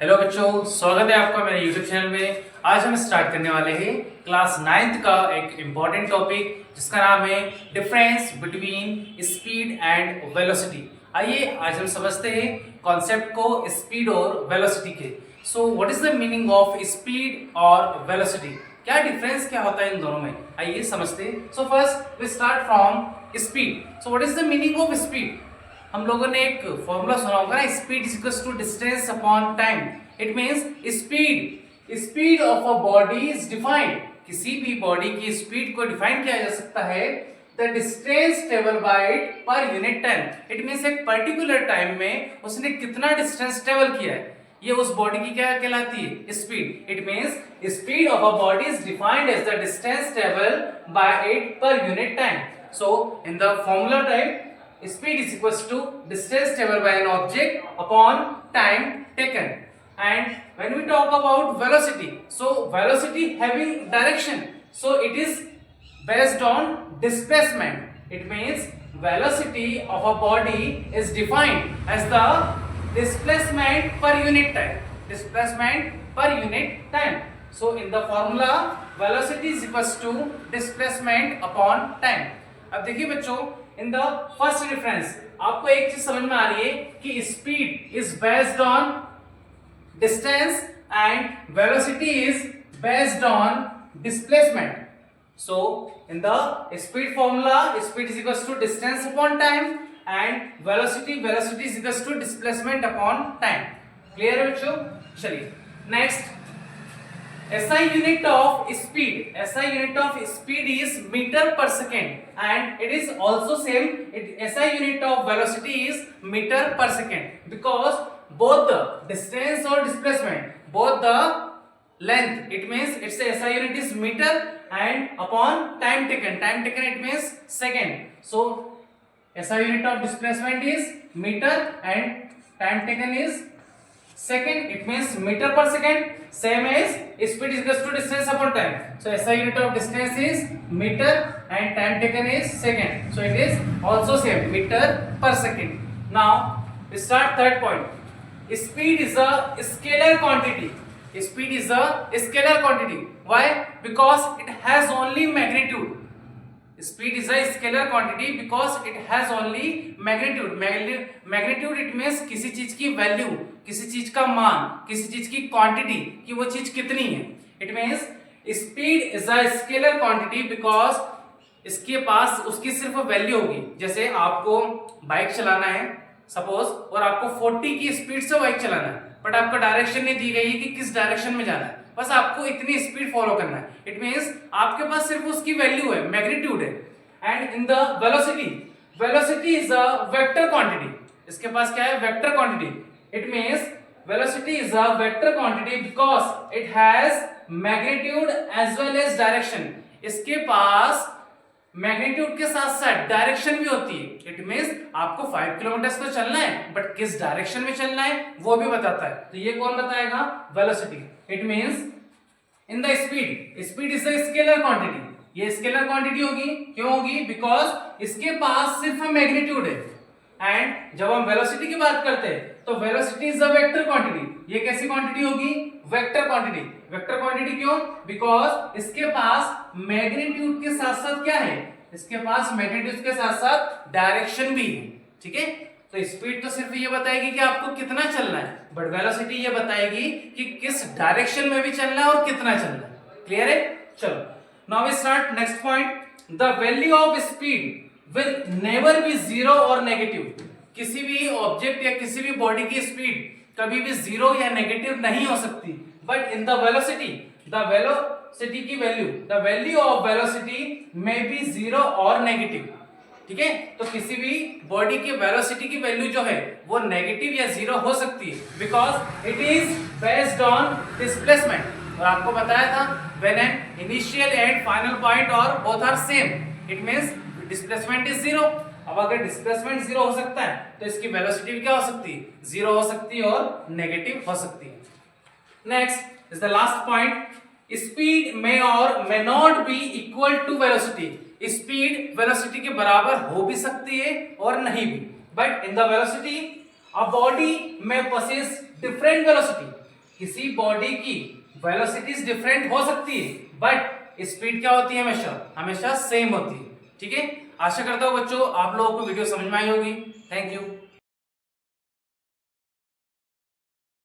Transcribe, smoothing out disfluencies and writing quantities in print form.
Hello बच्चों, स्वागत है आपका मेरे YouTube चैनल में। आज हम स्टार्ट करने वाले हैं क्लास 9th का एक इम्पॉर्टेंट टॉपिक जिसका नाम है difference between speed and velocity. आइए आज हम समझते हैं कॉन्सेप्ट को स्पीड और वेलोसिटी के। So what is the meaning of speed और वेलोसिटी? क्या डिफरेंस क्या होता है इन दोनों में, आइए समझते हैं। So first we start from speed. So what is the meaning of speed? हम लोगों ने एक फॉर्मूला सुना होगा ना, speed is equals to distance upon time. It means speed of a body is defined. किसी भी बॉडी की स्पीड को डिफाइन किया जा सकता है the distance travel by it per unit time. It means एक पर्टिकुलर टाइम में उसने कितना डिस्टेंस ट्रेवल किया है, ये उस बॉडी की क्या कहलाती है? Speed. It means speed of a body is defined as the distance travel by it per unit time. So in the formula type, speed is equals to distance traveled by an object upon time taken. And when we talk about velocity, so velocity having direction, so it is based on displacement. It means velocity of a body is defined as the displacement per unit time. Displacement per unit time. So in the formula, velocity is equals to displacement upon time. अब देखिए बच्चों, in the first difference आपको एक चीज समझ में आ रही है कि speed is based on distance and velocity is based on displacement. So in the speed formula, speed is equals to distance upon time and velocity is equals to displacement upon time. Clear है बच्चों? चलिए next, SI unit of speed is meter per second and it is also same. SI unit of velocity is meter per second because both the distance or displacement, both the length, it means its SI unit is meter and upon time taken it means second. So SI unit of displacement is meter and time taken is second, it means meter per second. Same as speed is equals to distance upon time. So SI unit of distance is meter and time taken is second. So it is also same, meter per second. Now we start third point. Speed is a scalar quantity. Speed is a scalar quantity. Why? Because it has only magnitude. Speed is a scalar quantity because it has only magnitude. Magnitude it means किसी चीज की value, किसी चीज का मान, किसी चीज की क्वांटिटी, कि वो चीज कितनी है। It means speed is a scalar quantity because इसके पास उसकी सिर्फ वैल्यू होगी। जैसे आपको बाइक चलाना है सपोज, और आपको 40 की स्पीड से बाइक चलाना है, बट आपको डायरेक्शन नहीं दी गई है कि किस डायरेक्शन में जाना है, बस आपको इतनी स्पीड फॉलो करना है। इट मींस आपके पास सिर्फ उसकी वैल्यू है, मैग्नीट्यूड है। And in the velocity is a vector quantity. इसके पास क्या है? Vector quantity. It means velocity is a vector quantity because it has magnitude as well as direction. इसके पास मैग्नीट्यूड के साथ साथ डायरेक्शन भी होती है। इट मींस आपको 5 किलोमीटर तो चलना है, बट किस डायरेक्शन में चलना है वो भी बताता है। तो ये कौन बताएगा? Velocity. It means in the speed is the scalar quantity. ये स्केलर क्वांटिटी होगी। क्यों होगी? बिकॉज इसके पास सिर्फ मैग्नीट्यूड है। एंड जब हम वेलोसिटी की बात करते हैं तो velocity is a vector quantity. ये कैसी क्वांटिटी होगी? Vector quantity. वेक्टर क्वांटिटी क्यों? बिकॉज इसके पास मैग्नीट्यूड के साथ साथ क्या है? इसके पास मैग्नीट्यूड के साथ साथ डायरेक्शन भी है। ठीक है, तो स्पीड तो सिर्फ ये बताएगी कि आपको कितना चलना है, बट वेलोसिटी ये बताएगी कि किस डायरेक्शन में भी चलना है और कितना चलना है। क्लियर है? चलो now we start next point. The value of speed will never be zero और नेगेटिव। किसी भी ऑब्जेक्ट या किसी भी बॉडी की स्पीड कभी भी जीरो या नेगेटिव नहीं हो सकती, बट इन द वेलोसिटी की value, the value of velocity में बी जीरो और नेगेटिव। ठीक है, तो किसी भी बॉडी की वेलोसिटी की वैल्यू जो है वो नेगेटिव या जीरो हो सकती है because it is based on displacement. और आपको बताया था when an initial and final point और both are same, it means displacement is zero. अब अगर डिस्प्लेसमेंट जीरो हो सकता है तो इसकी वेलोसिटी भी क्या हो सकती है? जीरो हो सकती है और नेगेटिव हो सकती है। Next is the last point. Speed may और may not be equal to velocity. Speed velocity के बराबर हो भी सकती है और नहीं भी, but in the velocity a body may possess different velocity. किसी बॉडी की वेलोसिटीज डिफरेंट हो सकती है बट स्पीड क्या होती है, हमेशा हमेशा सेम होती है। ठीक है, आशा करता हूँ बच्चों आप लोगों को वीडियो समझ में आई होगी। Thank you.